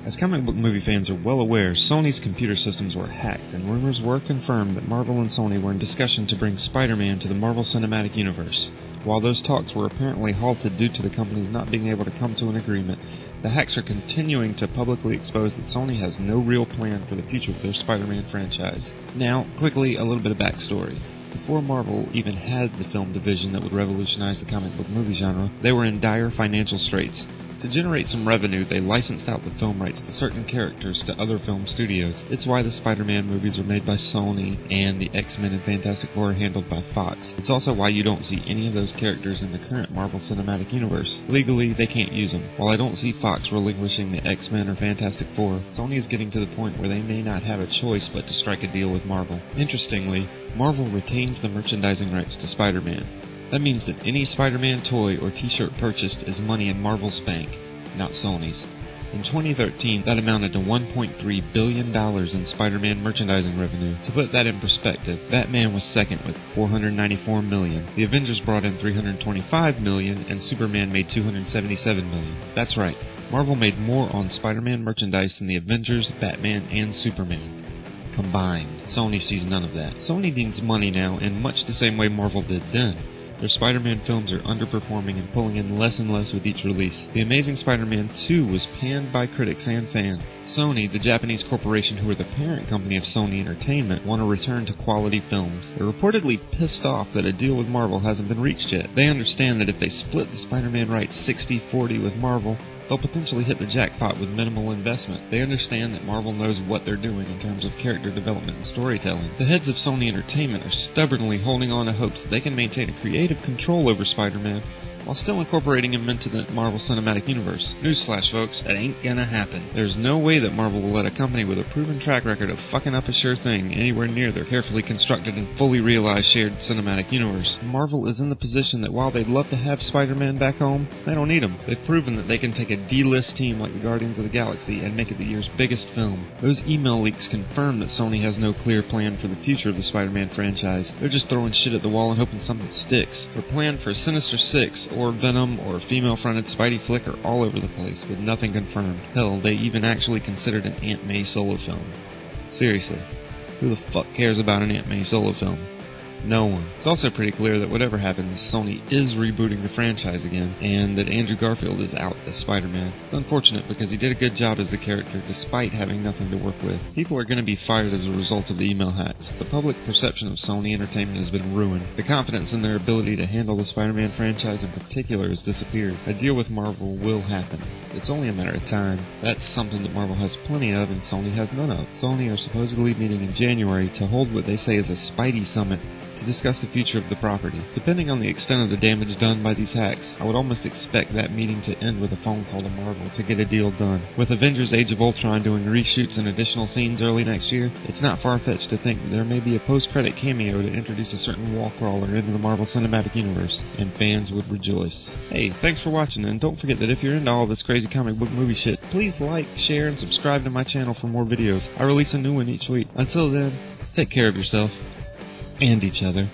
As comic book movie fans are well aware, Sony's computer systems were hacked, and rumors were confirmed that Marvel and Sony were in discussion to bring Spider-Man to the Marvel Cinematic Universe. While those talks were apparently halted due to the companies not being able to come to an agreement, the hacks are continuing to publicly expose that Sony has no real plan for the future of their Spider-Man franchise. Now, quickly, a little bit of backstory. Before Marvel even had the film division that would revolutionize the comic book movie genre, they were in dire financial straits. To generate some revenue, they licensed out the film rights to certain characters to other film studios. It's why the Spider-Man movies are made by Sony and the X-Men and Fantastic Four are handled by Fox. It's also why you don't see any of those characters in the current Marvel Cinematic Universe. Legally, they can't use them. While I don't see Fox relinquishing the X-Men or Fantastic Four, Sony is getting to the point where they may not have a choice but to strike a deal with Marvel. Interestingly, Marvel retains the merchandising rights to Spider-Man. That means that any Spider-Man toy or t-shirt purchased is money in Marvel's bank, not Sony's. In 2013, that amounted to $1.3 billion in Spider-Man merchandising revenue. To put that in perspective, Batman was second with $494 million, the Avengers brought in $325 million, and Superman made $277 million. That's right, Marvel made more on Spider-Man merchandise than the Avengers, Batman, and Superman combined. Sony sees none of that. Sony needs money now in much the same way Marvel did then. Their Spider-Man films are underperforming and pulling in less and less with each release. The Amazing Spider-Man 2 was panned by critics and fans. Sony, the Japanese corporation who are the parent company of Sony Entertainment, want to return to quality films. They're reportedly pissed off that a deal with Marvel hasn't been reached yet. They understand that if they split the Spider-Man rights 60-40 with Marvel, they'll potentially hit the jackpot with minimal investment. They understand that Marvel knows what they're doing in terms of character development and storytelling. The heads of Sony Entertainment are stubbornly holding on to hopes that they can maintain a creative control over Spider-Man while still incorporating him into the Marvel Cinematic Universe. Newsflash, folks, that ain't gonna happen. There's no way that Marvel will let a company with a proven track record of fucking up a sure thing anywhere near their carefully constructed and fully realized shared cinematic universe. Marvel is in the position that while they'd love to have Spider-Man back home, they don't need him. They've proven that they can take a D-list team like the Guardians of the Galaxy and make it the year's biggest film. Those email leaks confirm that Sony has no clear plan for the future of the Spider-Man franchise. They're just throwing shit at the wall and hoping something sticks. Their plan for Sinister Six, or Venom, or a female-fronted Spidey flick are all over the place, with nothing confirmed. Hell, they even actually considered an Aunt May solo film. Seriously, who the fuck cares about an Aunt May solo film? No one. It's also pretty clear that whatever happens, Sony is rebooting the franchise again, and that Andrew Garfield is out as Spider-Man. It's unfortunate because he did a good job as the character despite having nothing to work with. People are going to be fired as a result of the email hacks. The public perception of Sony Entertainment has been ruined. The confidence in their ability to handle the Spider-Man franchise in particular has disappeared. A deal with Marvel will happen. It's only a matter of time. That's something that Marvel has plenty of and Sony has none of. Sony are supposedly meeting in January to hold what they say is a Spidey Summit to discuss the future of the property. Depending on the extent of the damage done by these hacks, I would almost expect that meeting to end with a phone call to Marvel to get a deal done. With Avengers Age of Ultron doing reshoots and additional scenes early next year, it's not far-fetched to think that there may be a post-credit cameo to introduce a certain wall crawler into the Marvel Cinematic Universe, and fans would rejoice. Hey, thanks for watching, and don't forget that if you're into all this crazy comic book movie shit, please like, share, and subscribe to my channel for more videos. I release a new one each week. Until then, take care of yourself and each other.